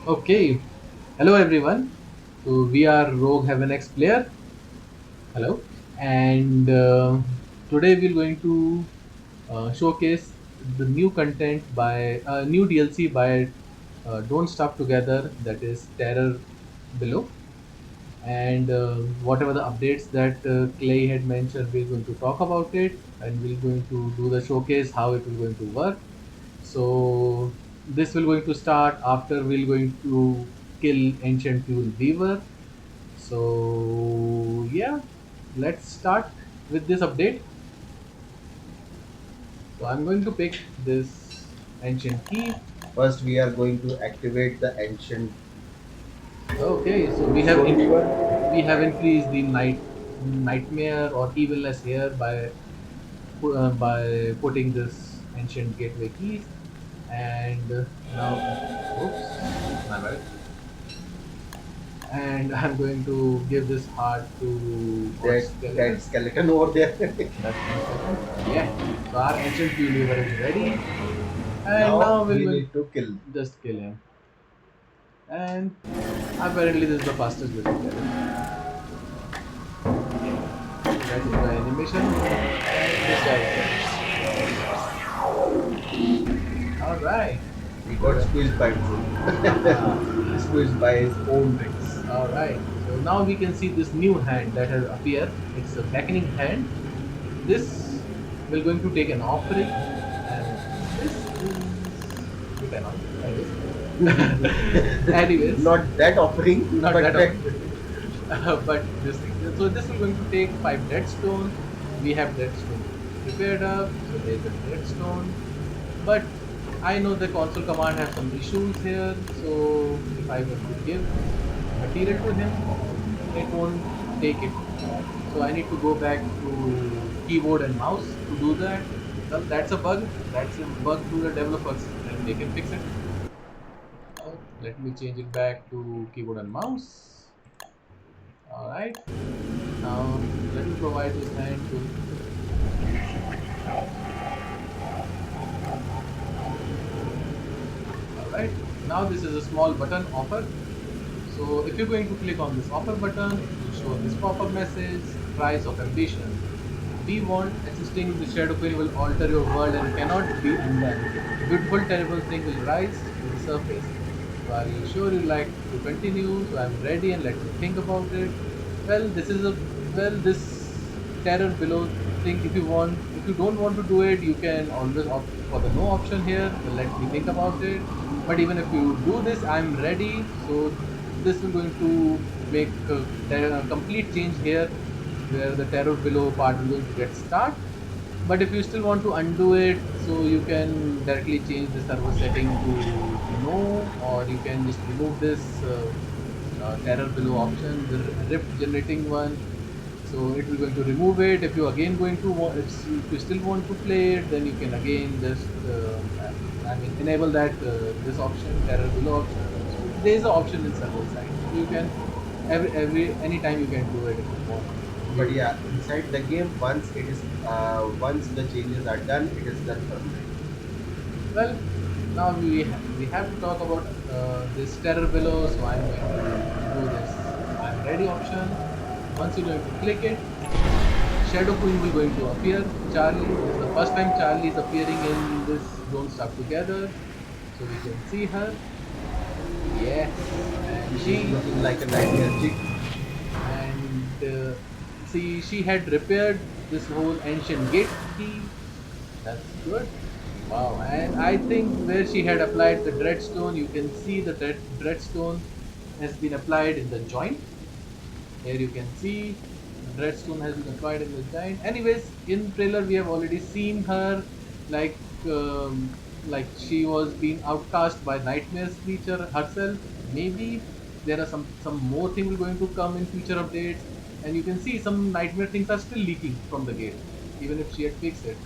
Okay, hello everyone. So we are Rogue HeavenX player. Hello, and today we're going to showcase the new content by new DLC by Don't Stop Together. That is Terror Below, and whatever the updates that Clay had mentioned, we're going to talk about it, and we're going to do the showcase how it will going to work. So this will going to start after we're going to kill ancient fuel beaver. So yeah, let's start with this update. So I'm going to pick this ancient key. First, we are going to activate the ancient Okay, so soul weaver. we have increased the nightmare or evilness here by putting this ancient gateway keys, and now oops, my bad. And I'm going to give this heart to what That skeleton? skeleton over there. Just 1 second. Yeah. So our ancient believer is ready, and Now now we'll we going need to kill. just kill him. And apparently this is the fastest way to kill him. So let's enjoy animation and this guy. All right. He got squeezed by himself. Squeezed by his own tricks. All right. So now we can see this new hand that has appeared. It's a beckoning hand. This will going to take an offering, and this is a bit annoying. Anyways, Not that offering, not but that that. offering. But this thing. So this is going to take 5 deadstone. We have deadstone prepared up. So there's a deadstone. But I know the console command has some issues here. So if I were to give material to him, it won't take it. So I need to go back to keyboard and mouse to do that. Well, that's a bug. That's a bug to the developers, and they can fix it. Let me change it back to keyboard and mouse. All right. Now let me provide this hand to. All right. Now this is a small button offer. So if you're going to click on this offer button, it will show this pop-up message: price of ambition. We want assisting the shadow queen will alter your world and cannot be undone. Beautiful, terrible thing will rise to the surface. So are you sure you like to continue? So I'm ready and let me think about it. Well, this terror below thing. If you don't want to do it, you can always opt for the no option here. Well, let me think about it. But even if you do this, I'm ready. So this is going to make a complete change here where the terror below part is going to get start. But if you still want to undo it, so you can directly change the server setting to no, or you can just remove this terror below option, the rift generating one. So it will going to remove it. If you again going to if you still want to play it, then you can again just I mean enable that this option terror below option. So there is an option in server side. So you can every anytime you can do it if you want. But You yeah, inside the game, once the changes are done, it is done permanently. well now we have to talk about this terror below. So I'm going to do this. I'm ready option. Once you're going to click it, Shadow Queen will going to appear. Charlie, this is the first time Charlie is appearing in this Don't Starve Together. So we can see her. Yes, and She's looking like a nightmare chick. see she had repaired this whole ancient gate key. That's good. Wow, and I think where she had applied the dreadstone, you can see the dreadstone has been applied in the joint. Here you can see the dreadstone has been applied in the giant. Anyways, in trailer we have already seen her like like she was being outcast by nightmares creature herself. Maybe there are some more things going to come in future updates, and you can see some nightmare things are still leaking from the gate, even if she had fixed it.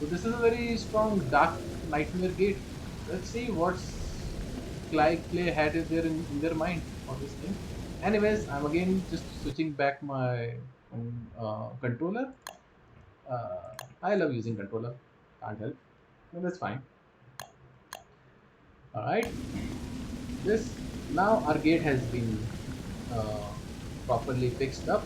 So this is a very strong dark nightmare gate. Let's see what's Clay had it there in their mind for this thing. Anyways, I'm again just switching back my controller. I love using controller. Can't help. No, that's fine. All right. This. Now our gate has been uh, properly fixed up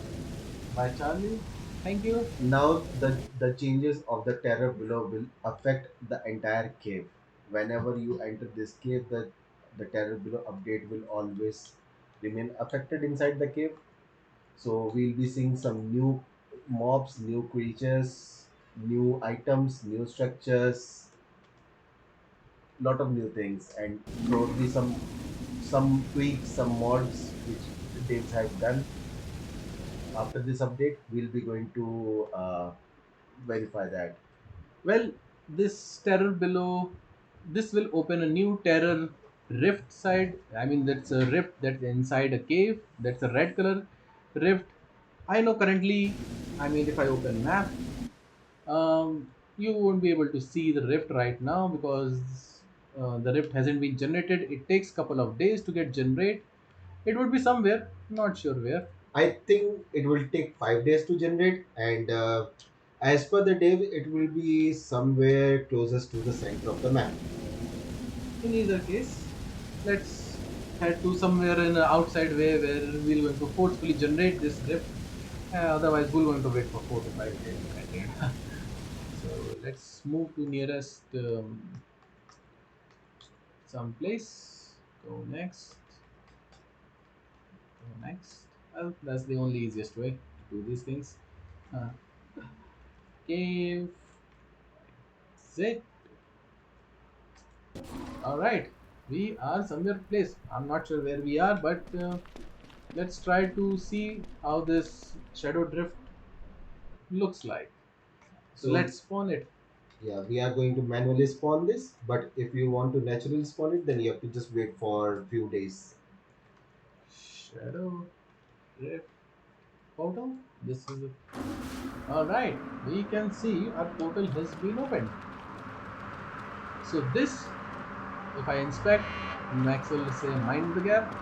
by Charlie. Thank you. Now the changes of the terror below will affect the entire cave. Whenever you enter this cave, the terror below update will always remain affected inside the cave. So we'll be seeing some new mobs, new creatures, new items, new structures, lot of new things, and probably some tweaks, some mods which the devs have done. After this update, we'll be going to verify that. Well, this terror below, this will open a new terror rift side. I mean, that's a rift that's inside a cave. That's a red color rift. I know currently, I mean, if I open map, you won't be able to see the rift right now because the rift hasn't been generated. It takes couple of days to get generate. It would be somewhere, not sure where. I think it will take 5 days to generate, and as per the dev, it will be somewhere closest to the center of the map. In either case, let's head to somewhere in the outside way where we're going to forcefully generate this rift. Otherwise, we're going to wait for 4 to 5 days to get it. So let's move to nearest some place. Go next. Go next. Well, that's the only easiest way to do these things. Uh, Cave. Sit. All right. We are somewhere place. I'm not sure where we are, but let's try to see how this shadow drift looks like. So So let's spawn it. yeah, we are going to manually spawn this, but if you want to naturally spawn it, then you have to just wait for a few days. Shadow drift portal. This is all right. We can see our portal has been opened. So this, if I inspect, Max will say mind the gap.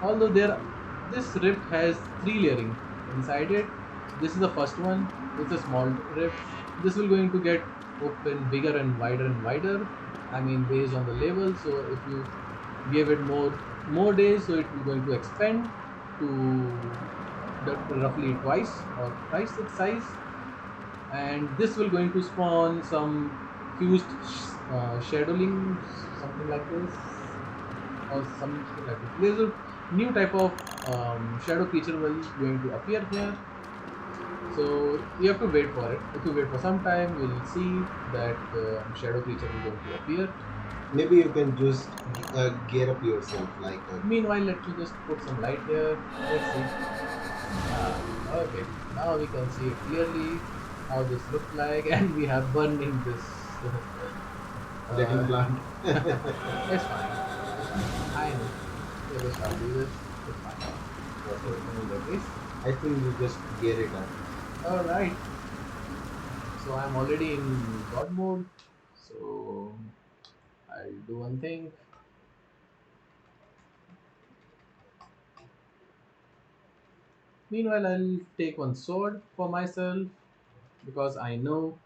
Although this rift has three layering inside it. This is the first one. It's a small rift. This will going to get open bigger and wider. I mean based on the level. So if you give it more days, so it will going to expand to roughly twice or thrice its size, and this will going to spawn some fused shadowing, something like this, or something like this. There's a new type of shadow creature will going to appear here. So you have to wait for it. If you wait for some time, you'll see that shadow creature will going to appear. Maybe you can just gear up yourself like Meanwhile, let me just put some light here. Let's see. Okay, now we can see it clearly how this looks like, and we have burning this. little Uh, plant. it's fine. I know. We just have to do this. It's fine. So in the case. I think you just gear it up. All right. So I'm already in God mode. So I'll do one thing. Meanwhile, I'll take one sword for myself because I know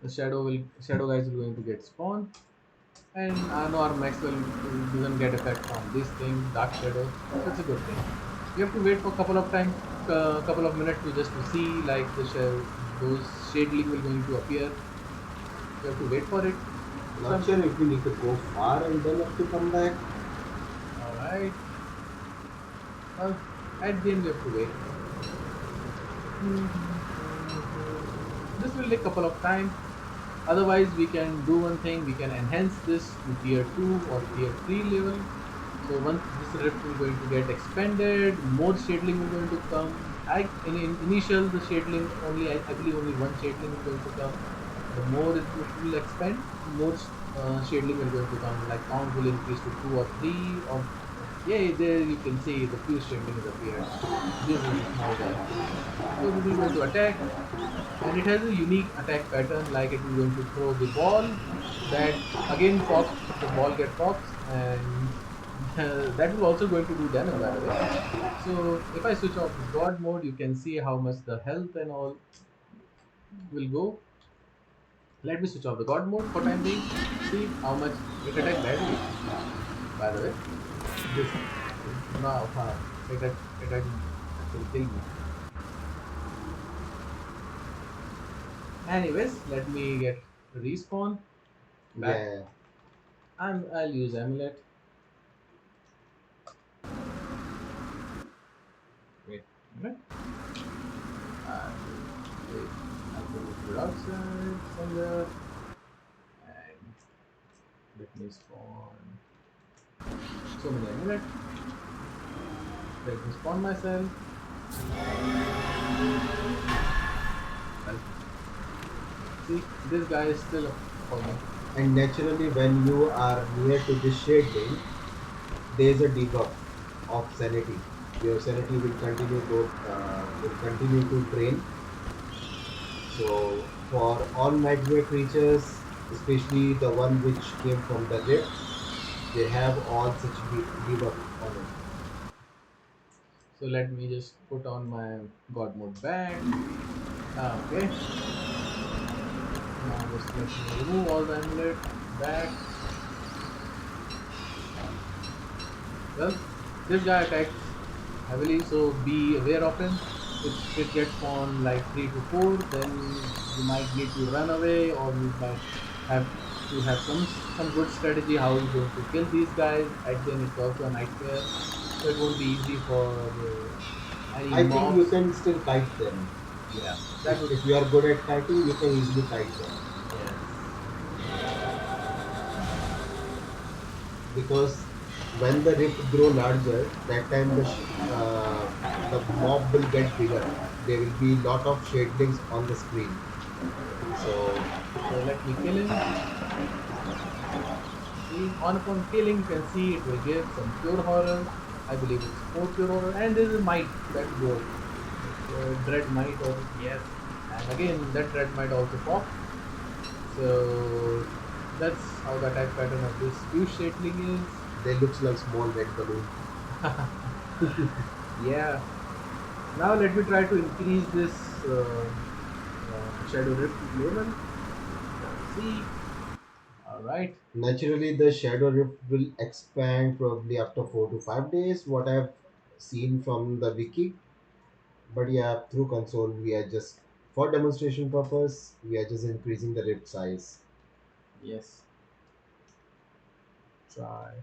the shadow guys will going to get spawned, and I know our Maxwell doesn't get effect from this thing, Dark Shadow. So it's a good thing. You have to wait for a couple of minutes to just to see like those shading will going to appear. You have to wait for it. Not Some sure if you need to go far and then have to come back. all right. Well, at the end we have to wait. This will take a couple of time. Otherwise, we can do one thing. We can enhance this to tier 2 or tier 3 level. So once this rift is going to get expanded, more shading is going to come. In initial the shading only, I believe only one shading is going to come. The more it will expand, more shading is going to come. Like count will increase to 2 or 3 or yeah, there you can see the few shading is appeared. This is a small guy. So this is going to attack, and it has a unique attack pattern. Like it is going to throw the ball that again pops. The ball get pops, and that is also going to do damage by the way. So if I switch off God mode, you can see how much the health and all will go. Let me switch off the God mode for time being. See how much it attack badly. By the way, this. Now, it had actually killed me. Anyways, let me get respawn back. Yeah, I'll use amulet. Wait a minute. Wait, I'll put it outside somewhere and let me spawn so many amulet. Let me spawn myself. Well, see, this guy is still up for me. and naturally, when you are near to this shade lane, there is a debuff of sanity. Your sanity will continue to drain. So for all nightmare creatures, especially the one which came from the rift, they have all such debuff on it. So let me just put on my god mode back. Okay, now just let me remove all the amulet back. Well, this guy attacks heavily, so be aware of him. If it gets on like 3 to 4, then you might need to run away, or you might have to have some good strategy how you're going to kill these guys. At the end, it's also a nightmare, so it won't be easy for any I think you mobs. can still kite them. Yeah, that If, would. if you are good at kiting, you can easily kite them. Yes. Because when the rift grow larger, that time the mob will get bigger. There will be lot of shadings on the screen. So So let me kill him. See, on upon killing, you can see it will give some pure horror. I believe it's 4 pure horror, and there is a might that goes. Dread might, or yes, and again that dread might also pop. So that's how the attack pattern of this huge shadling is. they looks like small red balloon. Yeah. Now let me try to increase this shadow rift level. Let's see. All right. Naturally, the shadow rift will expand probably after 4 to 5 days. What I've seen from the wiki, but yeah, through console we are just for demonstration purpose we are just increasing the rift size. Yes. Try.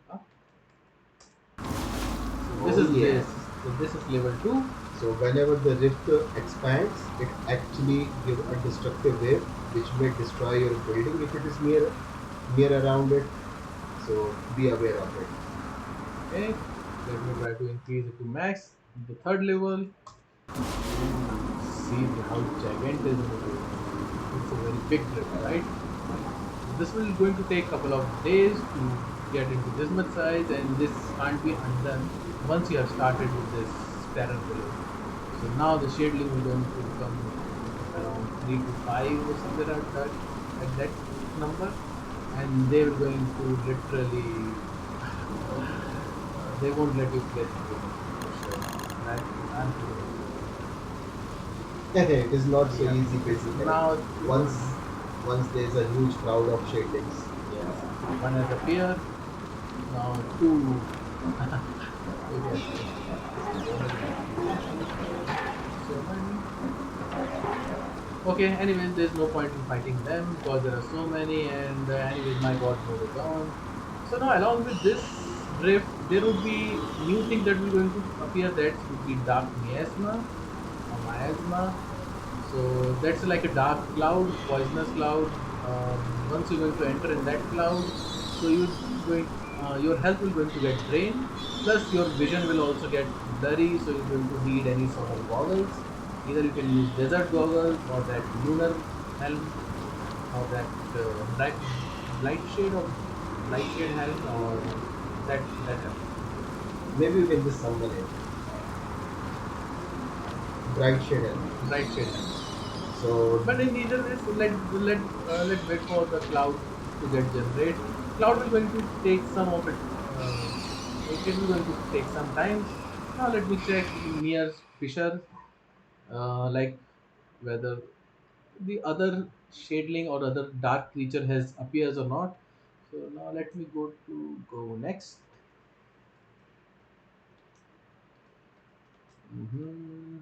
Up. So this Oh is yeah. this. So this is level two. So whenever the rift expands, it actually give a destructive wave which may destroy your building if it is near around it. So be aware of it. Okay. Let me try to increase it to max. The third level. See how gigantism it is. It's a very big drift, right? This will going to take couple of days to get into this much size, and this can't be undone once you have started with this terror below. So now the shadling will going to become around 3 to 5 or somewhere at that number, and they will going to literally they won't let you play again for sure. I'm feeling it. It is not so Yeah. easy It's basically. now Once once there's a huge crowd of shadings. yes. One has appeared. Now two. Maybe I shouldn't say so many. So many. Okay, anyways, there's no point in fighting them because there are so many, and anyways, my god mode is on. So now, along with this drift, there would be new thing that will going to appear. That would be dark miasma or miasma. So that's like a dark cloud, poisonous cloud. Once you're going to enter in that cloud, so your health will going to get drained. Plus, your vision will also get blurry. So you're going to need any sort of goggles. Either you can use desert goggles or that lunar helm or that blight shade or blight shade helm or that helm, Maybe you can just summon it. Bright shade element. bright shade helm. So But in either ways, let's wait for the cloud to get generate. Cloud will going to take some of it. It will going to take some time. Now let me check near Fisher, like whether the other shadling or other dark creature has appears or not. So now let me go next. Mm-hmm.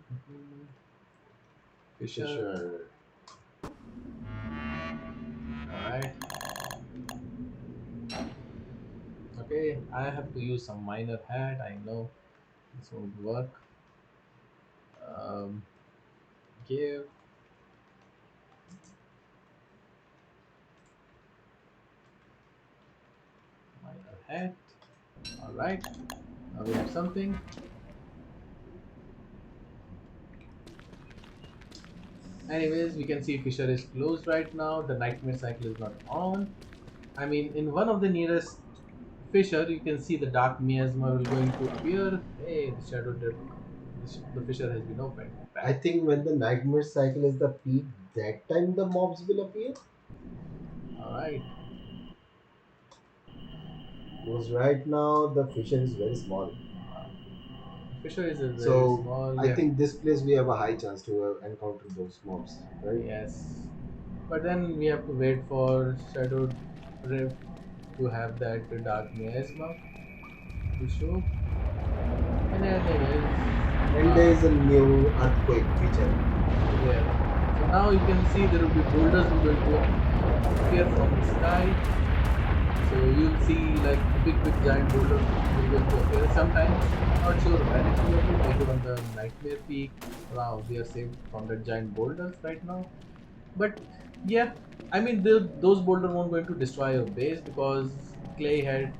Fisher. Fisher. All right. Okay, I have to use some minor hat. I know this won't work. Um, give minor hat. All right. Now we have something. Anyways, we can see Fisher is closed right now. The nightmare cycle is not on. I mean, in one of the nearest Fisher, you can see the dark miasma will going to appear. Hey, the shadow drip. The Fisher has been opened. I Bam. think when the nightmare cycle is the peak, that time the mobs will appear. All right. Because right now the fisher is very small. Fisher is a very So small. I We have think this place we have a high chance to encounter those mobs, right? yes, but then we have to wait for shadow drift to have that dark miasma to show. And anyways, And there is a new earthquake feature. yeah. So now you can see there will be boulders will going to appear from the sky. So you'll see like a big giant boulder will going to appear sometimes. Not sure when it will appear. Maybe on the nightmare peak. Wow, we are saved from the giant boulders right now. But yeah, I mean those boulders won't going to destroy your base because Clay had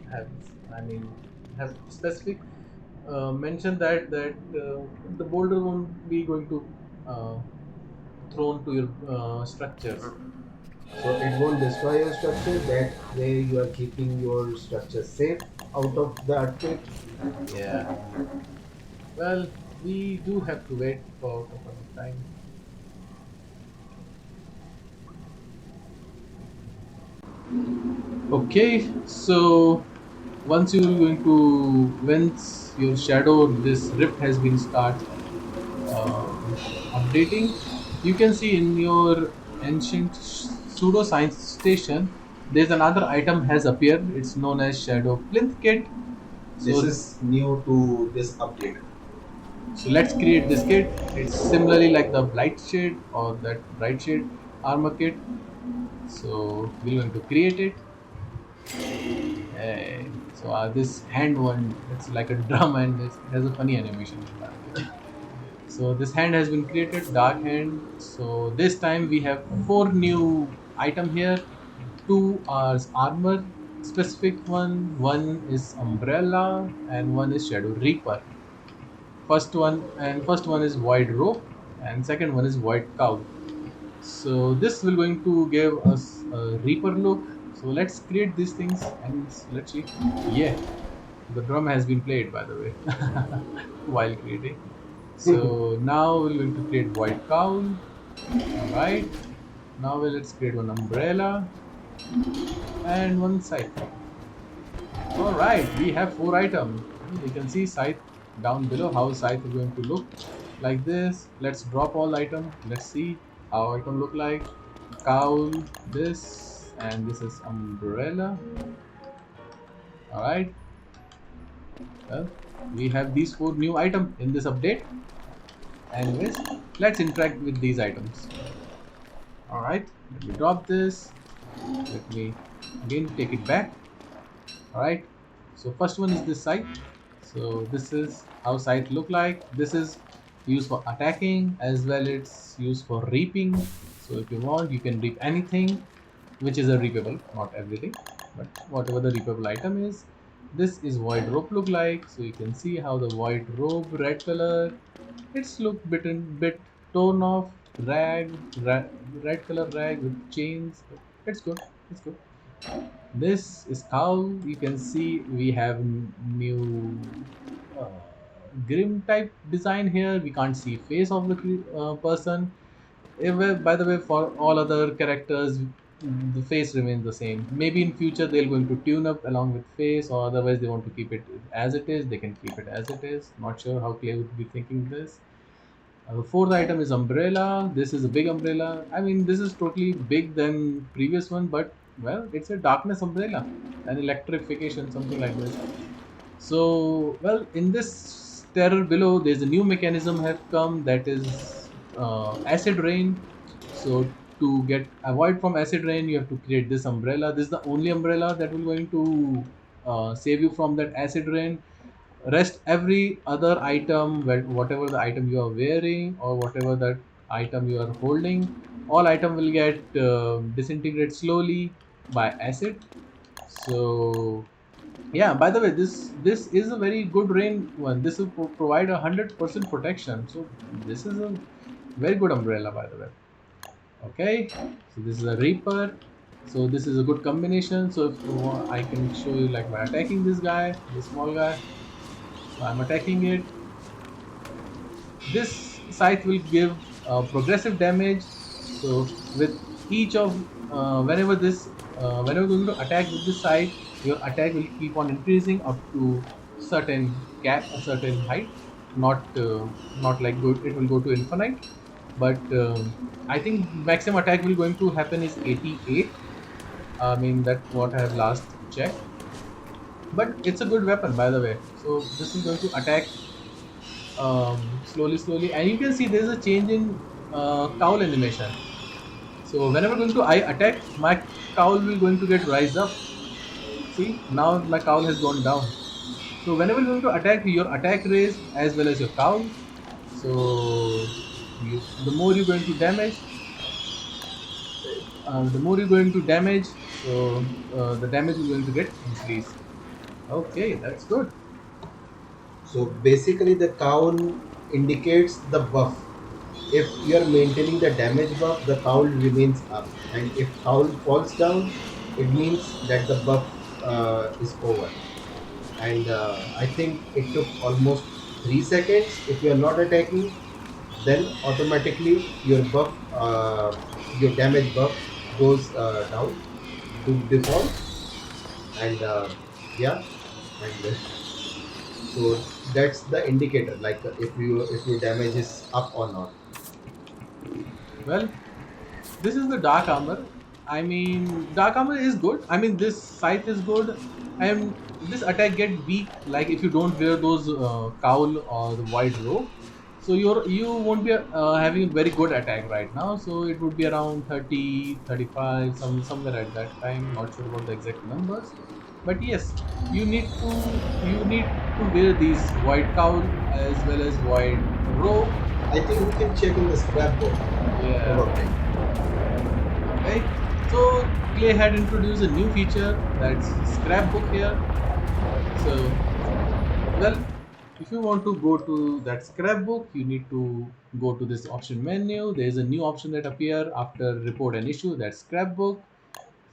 have I mean have specific mentioned that the boulder won't be going to uh, thrown to your structures. So it won't destroy your structure. That way you are keeping your structure safe out of the earthquake. Yeah. Well, we do have to wait for a couple of time. Okay, so once your shadow this rift has been start updating, you can see in your ancient pseudoscience station there's another item has appeared. It's known as shadow plinth kit. This So is new to this update. let's create this kit. It's similarly like the blight shade or that bright shade armor kit. So we're going to create it. So this hand one, it's like a drum and it has a funny animation by the way. So this hand has been created, dark hand. So this time we have four new item here. Two are armor specific one is umbrella, and one is shadow reaper. First one is void rope, and second one is void cowl. So this will going to give us a reaper look. So let's create these things and let's see. Yeah, the drum has been played by the way while creating. So now we're going to create void cowl. All right. Now let's create one umbrella and one scythe. All right, we have four items. You can see scythe down below. How scythe is going to look like this. Let's drop all item. Let's see how item look like. Cowl, this, and this is umbrella. All right. Well, we have these four new item in this update. Anyways, let's interact with these items. All right. Let me drop this. Let me again take it back. All right. So first one is this scythe. So this is how scythe look like. This is used for attacking as well. It's used for reaping. So if you want, you can reap anything which is a reapable, not everything, but whatever the reapable item is. This is void rope look like. So you can see how the void rope red color. It's look bit torn off red color rag with chains. But it's good. It's good. This is how you can see we have new grim type design here. We can't see face of the person. By the way, for all other characters, the face remains the same. Maybe in future they're going to tune up along with face, or otherwise they want to keep it as it is. They can keep it as it is. Not sure how Clay would be thinking this. The fourth item is umbrella. This is a big umbrella. I mean, this is totally big than previous one, but Well, it's a darkness umbrella, an electrification, something like this. So, well, in this terror below, there's a new mechanism have come, that is acid rain. So to get avoid from acid rain, you have to create this umbrella. This is the only umbrella that will going to save you from that acid rain. Rest every other item, whatever the item you are wearing or whatever that item you are holding, all item will get disintegrate slowly by acid. So yeah, by the way, this is a very good rain one. This will provide 100% protection. So this is a very good umbrella, by the way. Okay, so this is a Reaper. So this is a good combination. So if you want, I can show you like by attacking this guy, this small guy. So I'm attacking it. This scythe will give progressive damage. So with each of whenever you're going to attack with this scythe, your attack will keep on increasing up to certain cap, a certain height. Not like good. It will go to infinite, but I think maximum attack will going to happen is 88. I mean that what I have last checked. But it's a good weapon, by the way. So this is going to attack slowly, and you can see there is a change in cowl animation. So whenever going to I attack, my cowl will going to get rise up. See, now my cowl has gone down. So whenever you're going to attack, your attack raise as well as your cowl. So the more you're going to damage, the more you're going to damage. So the damage is going to get increased. Okay, that's good. So basically, the cowl indicates the buff. If you are maintaining the damage buff, the cowl remains up, and if cowl falls down, it means that the buff is over. And I think it took almost 3 seconds. If you are not attacking, then automatically your damage buff goes down to default, and yeah, and so that's the indicator, like if your damage is up or not. Well, this is the dark armor. I mean, dark armor is good. I mean, this scythe is good, and this attack get weak. Like if you don't wear those cowl or the wide robe, so you won't be having a very good attack right now. So it would be around 30, 35, somewhere at that time. Not sure about the exact numbers, but yes, you need to wear these white cowl as well as white robe. I think we can check in the scrapbook, Yeah. probably. Okay, so Clay had introduced a new feature, that's scrapbook here. So, well, if you want to go to that scrapbook, you need to go to this option menu. There is a new option that appear after report an issue, that's scrapbook.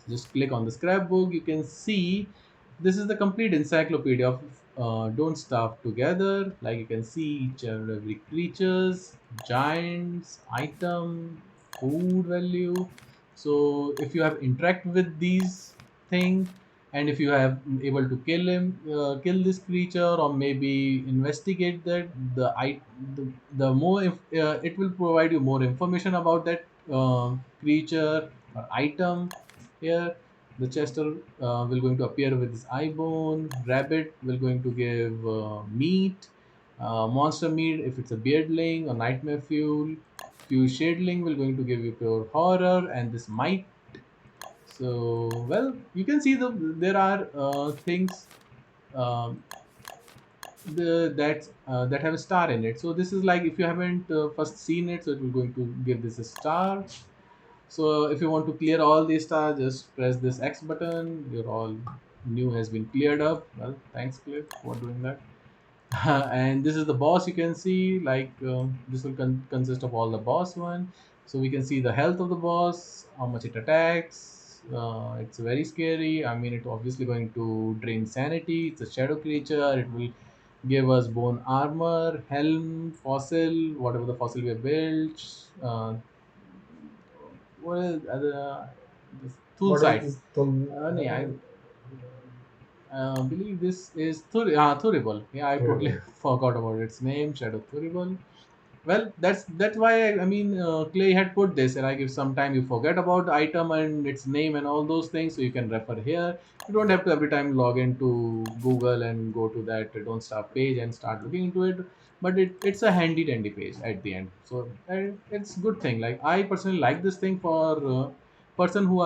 Just click on the scrapbook. You can see this is the complete encyclopedia of Don't Starve Together. Like you can see each and every creatures, giants, item, food value. So if you have interact with these thing, and if you have able to kill this creature, or maybe investigate that, the more it will provide you more information about that creature or item. Here the chester will going to appear with this eye bone. Rabbit will going to give meat, monster meat if it's a beardling or nightmare fuel. Pure shadling will going to give you pure horror, and this might. So well, you can see there are things um, that have a star in it. So this is like if you haven't first seen it, so it will going to give this a star. So if you want to clear all these stars, just press this X button. Your all new has been cleared up. Well, thanks, Cliff, for doing that. And this is the boss. You can see like this will consist of all the boss one. So we can see the health of the boss, how much it attacks. It's very scary. I mean, it obviously going to drain sanity. It's a shadow creature. It will give us bone armor, helm, fossil, whatever the fossil we have built. What is this tool What is sites? this thing? No, I believe this is Thuribal. Yeah, I totally Terrible. forgot about its name, Shadow Thuribal. Well, that's why Clay had put this. Like if sometime you forget about the item and its name and all those things, so you can refer here. You don't have to every time log into Google and go to that Don't Starve page and start looking into it. But it's a handy dandy page at the end. So it's good thing. Like I personally like this thing for person who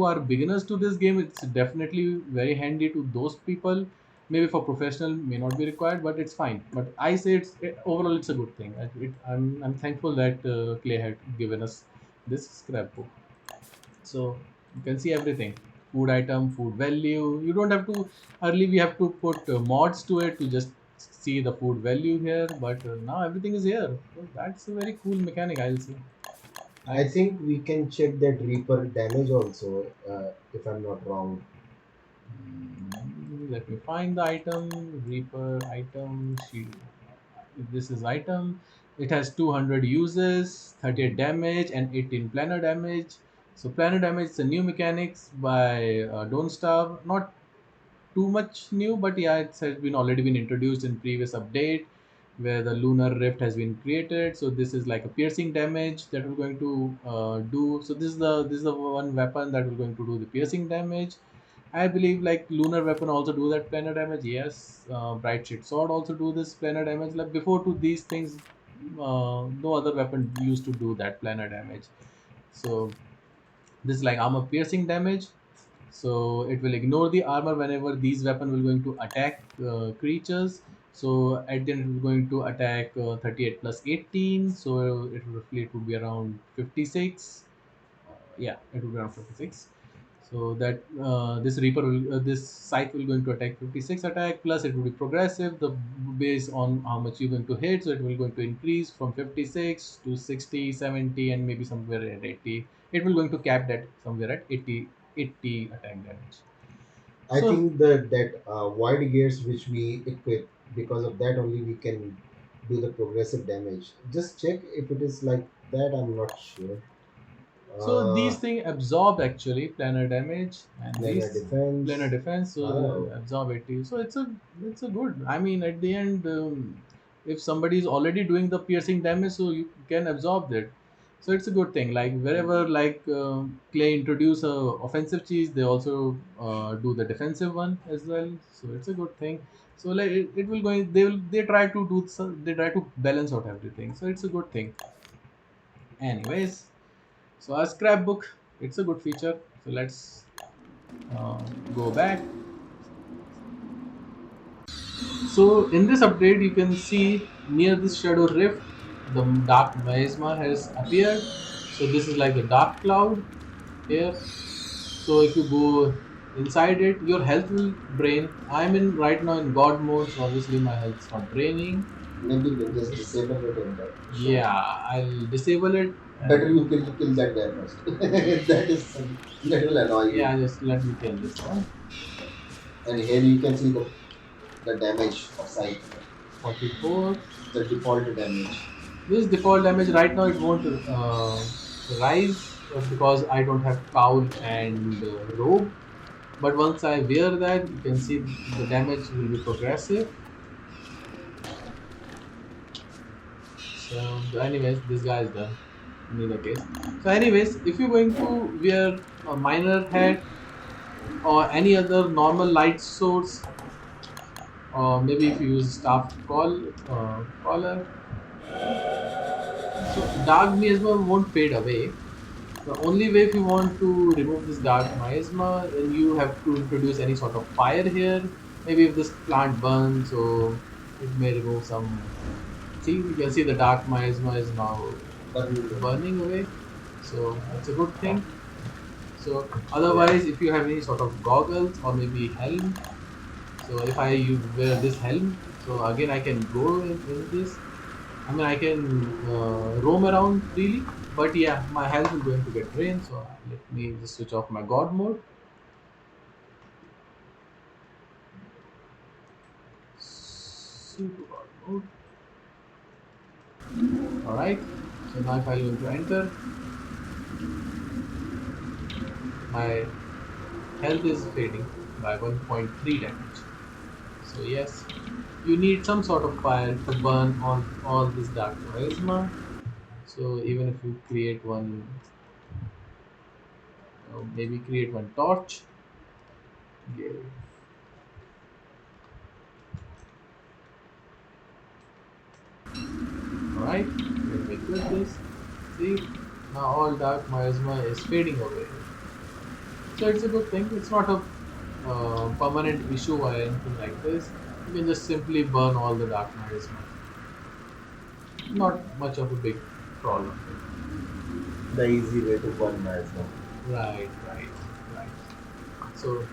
are beginners to this game. It's definitely very handy to those people. Maybe for professional may not be required, but it's fine. But I say overall it's a good thing. I'm thankful that Clay had given us this scrapbook. So you can see everything: food item, food value. You don't have to early. We have to put mods to it to just see the food value here, but now everything is here. So that's a very cool mechanic, I'll say. I Nice. think we can check that Reaper damage also, if I'm not wrong. Let me find the item. Reaper item. This is item. It has 200 uses, 38 damage, and 18 planar damage. So planar damage is a new mechanics by DontStarve. Not too much new, but yeah, it has been already been introduced in previous update where the lunar rift has been created. So this is like a piercing damage that we're going to do. So this is the one weapon that we're going to do the piercing damage. I believe like lunar weapon also do that planar damage. Yes, bright shit sword also do this planar damage. Like before to these things, no other weapon used to do that planar damage. So this is like armor piercing damage. So it will ignore the armor whenever these weapon will going to attack creatures. So at the end it will going to attack 38 plus 18. So it roughly it would be around 56. Yeah, it would be around 56. So that this scythe will going to attack 56 attack, plus it will be progressive the based on how much you're going to hit. So it will going to increase from 56 to 60, 70, and maybe somewhere at 80. It will going to cap that somewhere at 80 attack damage. I So think that wide gears which we equip, because of that only we can do the progressive damage. Just check if it is like that. I'm not sure. these Uh, things absorb actually planar damage, and Planar these planar defense. defense Ah, absorb 80. So it's a good. I mean, at the end, if somebody is already doing the piercing damage, so you can absorb that. So it's a good thing. Like wherever like Clay introduce a offensive cheese, they also do the defensive one as well. So it's a good thing. So like it will going they try to do they try to balance out everything. So it's a good thing. Anyways, so our scrapbook, it's a good feature. So let's go back. So in this update, you can see near this shadow rift, the dark miasma has appeared. So this is like the dark cloud here. So if you go inside it, your health will drain. I'm in right now in God mode, so obviously my health's not draining. maybe you can just disable it in the show. Yeah, I'll disable it Better and you kill that guy first. That will annoy yeah, you. just let me kill this one. And here you can see the damage of sight, 44. the default damage. This default damage right now it won't rise because I don't have cowl and robe. But once I wear that, you can see the damage will be progressive. So, anyways, this guy is done in either case. So, anyways, if you're going to wear a miner hat or any other normal light source, or maybe if you use staff collar, so dark miasma won't fade away. The only way if you want to remove this dark miasma, then you have to introduce any sort of fire here. Maybe if this plant burns, so it may remove some. See, you can see the dark miasma is now But burning away. So that's a good thing. So yeah, otherwise, if you have any sort of goggles or maybe helm, so if I wear this helm, so again I can go in this. I mean, I can roam around freely, but yeah, my health is going to get drained. So let me just switch off my god mode. Super god mode. All right. So now if I'm going to enter, my health is fading by 1.3 damage. So yes, you need some sort of fire to burn on all this dark charisma. So even if you create one, maybe create one torch. Yeah. All right, let me quit this. See, now all dark miasma is fading away. So it's a good thing. It's not a permanent issue or anything like this. You can just simply burn all the dark miasma. Not much of a big problem. The easy way to burn miasma. Right, right, right. So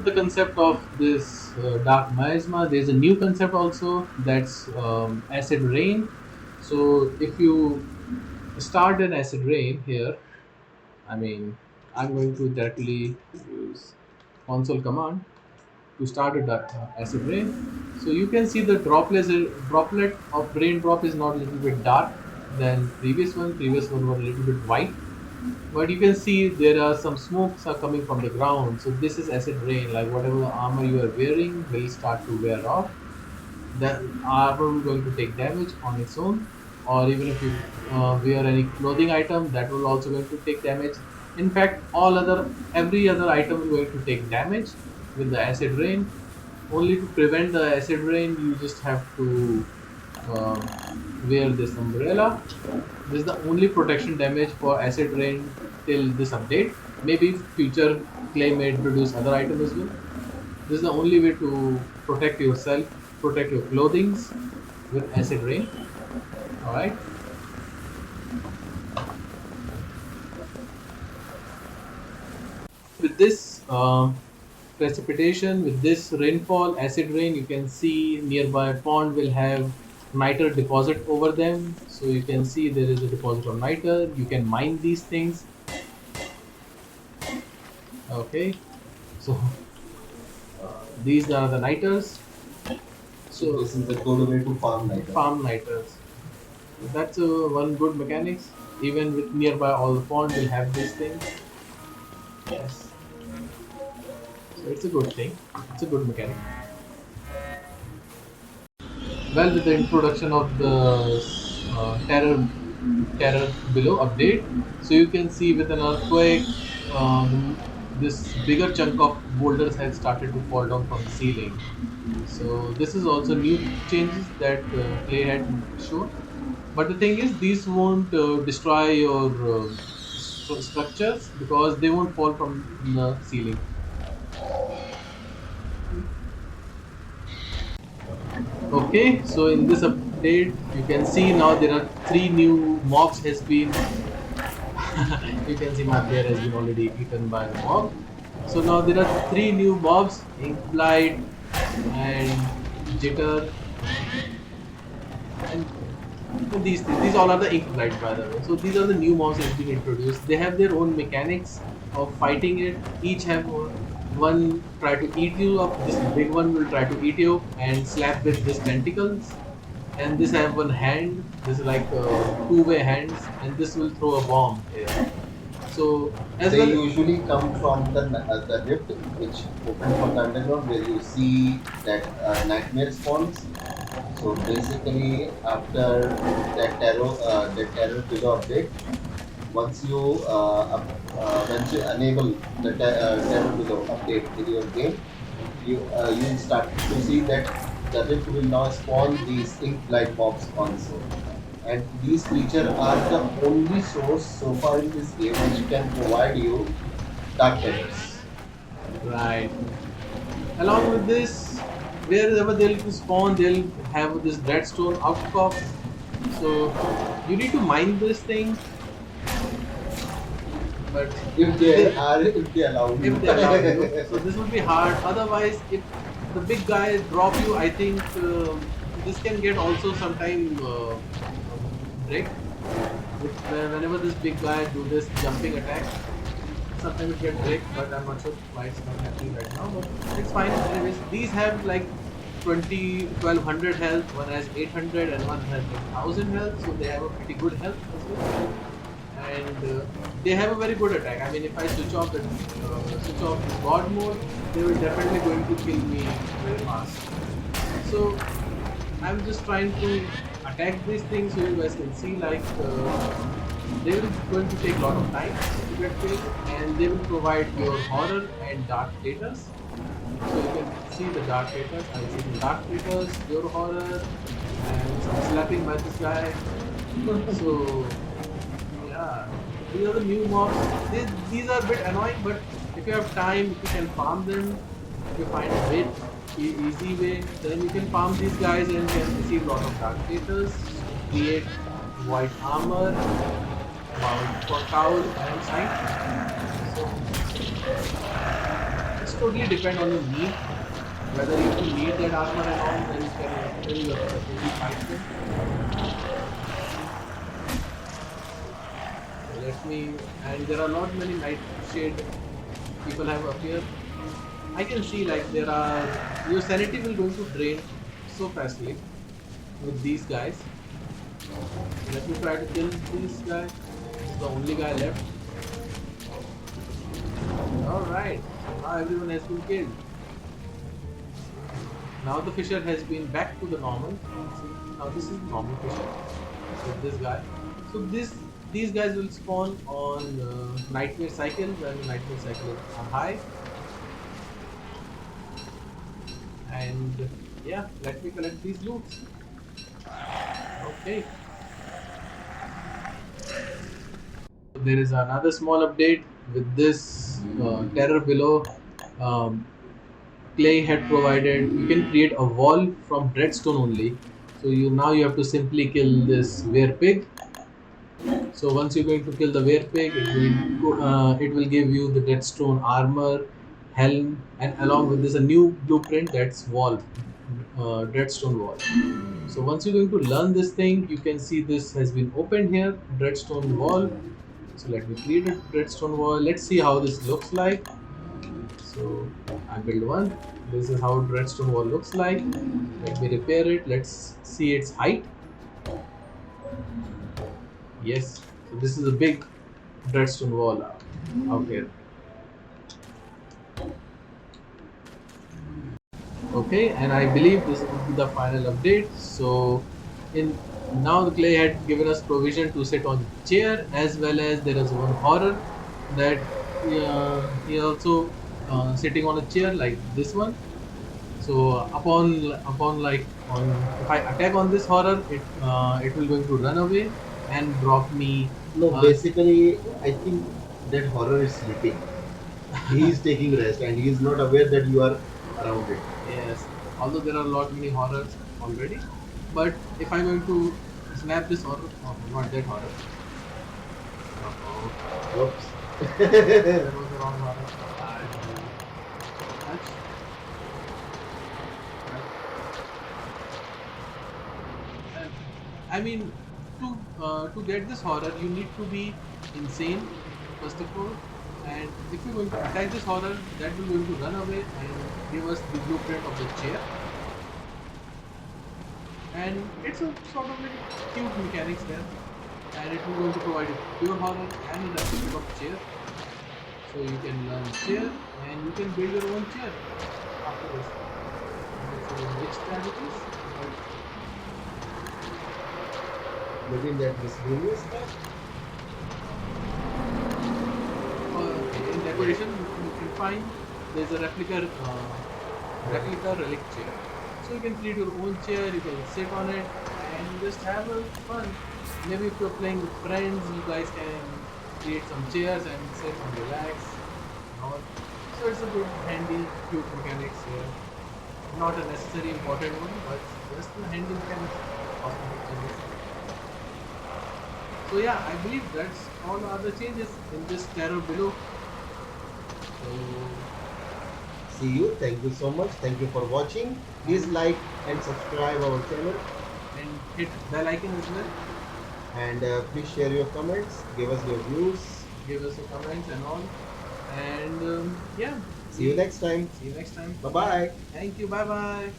the concept of this dark miasma, there's a new concept also, that's acid rain. So if you start an acid rain here, I mean, I'm going to directly use console command to start a acid rain. So you can see the droplet of raindrop is not a little bit dark than previous one. Previous one were a little bit white, but you can see there are some smokes are coming from the ground. So this is acid rain. Like whatever armor you are wearing will start to wear off. The armor will going to take damage on its own, or even if you wear any clothing item, that will also going to take damage. In fact, every other item is going to take damage with the acid rain. Only to prevent the acid rain, you just have to um, wear this umbrella. This is the only protection damage for acid rain till this update. Maybe future clay may introduce other items as well. This is the only way to protect yourself, protect your clothings with acid rain. All right. With this precipitation, with this rainfall, acid rain, you can see nearby pond will have niter deposit over them. So you can see there is a deposit of niter. You can mine these things. Okay. So these are the niters. So So this is a good way to farm night. farm niters. So that's one good mechanics. Even with nearby all the pond will have these things. Yes. So it's a good thing. It's a good mechanic. Well, with the introduction of the terror below update, so you can see with an earthquake, this bigger chunk of boulders had started to fall down from the ceiling. So this is also new changes that Clay had shown. But the thing is, these won't destroy your structures because they won't fall from the ceiling. Okay, so in this update, you can see now there are three new mobs has been. You can see my player has been already eaten by the mob. So now there are three new mobs: Inkblight and Jitter, and these all are the Inkblight, by the way. So these are the new mobs that have been introduced. They have their own mechanics of fighting it. Each have one try to eat you up. This big one will try to eat you and slap with this tentacles, and this have one hand. This is like two-way hands, and this will throw a bomb here. So as They well, usually come from the rift which open from the underground where you see that nightmare spawns. So basically, after that terror below update, once you enable the terror below update in your game, you start to see that the rift will now spawn these ink light mobs also. And these creatures are the only source so far in this game which can provide you dark terrors. right. Along with this, wherever they'll spawn, they'll have this dreadstone outcrop. So you need to mine this thing, but they, If they allow if you. they allow you. So this would be hard. Otherwise, if the big guys drop you, I think this can get also sometime break. Whenever this big guy do this jumping attack, sometimes it get break, but I'm not sure why it's not happening right now. But it's fine. Anyways, these have like 1200 health. One has 800 and one has 1000 health. So they have a pretty good health as well. And and they have a very good attack. I mean, if I switch off the god mode, they will definitely going to kill me very fast. So I'm just trying to attack these things so you guys can see like they will going to take a lot of time to get killed, and they will provide your horror and dark status. So you can see the dark status. I see some dark status, your horror, and some slapping by this guy. So yeah, these are the new mobs. These are a bit annoying, but if you have time, if you can farm them, if you find a bit easy way, then you can farm these guys and can receive a lot of dark status, create white armor, mount for cowl and sight. So it's totally depend on your need. Whether if you need that armor and all, then you have to definitely fight them. So let me, and there are not many nightshade people have appeared. I can see like there are your sanity will going to drain so fastly with these guys. Let me try to kill this guy. This is the only guy left. Alright, now everyone has been killed. Now the fisher has been back to the normal. See, now this is normal fisher with this guy. So these guys will spawn on nightmare cycle when nightmare cycles are high. And yeah, let me collect these loots. Okay. There is another small update with this terror below. Um, Clay had provided you can create a wall from dreadstone only. So you have to simply kill this werepig. So once you're going to kill the werepig, it will give you the dreadstone armor, helm, and along with this a new blueprint that's wall, dreadstone wall. So once you're going to learn this thing, you can see this has been opened here, dreadstone wall. So let me create a dreadstone wall. Let's see how this looks like. So I build one. This is how dreadstone wall looks like. Let me repair it. Let's see its height. Yes. So this is a big dreadstone wall out here. Okay, and I believe this would be the final update. So in now the clay had given us provision to sit on chair, as well as there is one horror that he also sitting on a chair like this one. So upon like on if I attack on this horror, it will going to run away and drop me. No, basically, I think that horror is sleeping. He is taking rest and he is not aware that you are around it. Yes, although there are a lot many horrors already, but if I'm going to snap this horror, oh, not that horror. Whoops. That was the wrong horror. Touch. I mean, to get this horror, you need to be insane first of all, and if you're going to attack this horror, that will going to run away and give us the blueprint of the chair. And it's a sort of very cute mechanics there, and it will going to provide you pure horror and a replica of chair. So you can learn chair and you can build your own chair after this. So which tab it is? Maybe in that miscellaneous tab? In decoration, you can find there's a replica relic chair. So you can create your own chair, you can sit on it and just have a fun. Maybe if you're playing with friends, you guys can create some chairs and sit and relax and all. So it's a good, handy, cute mechanics here. Not a necessary important one, but just a handy mechanics. Cosmetic changes. So yeah, I believe that's all the other changes in this terror below. So See you. Thank you so much. Thank you for watching. Please like and subscribe our channel. and hit bell icon as well. And please share your comments. Give us your views. Give us your comments and all. And yeah, See you next time. see you next time. Bye bye. Thank you. Bye bye.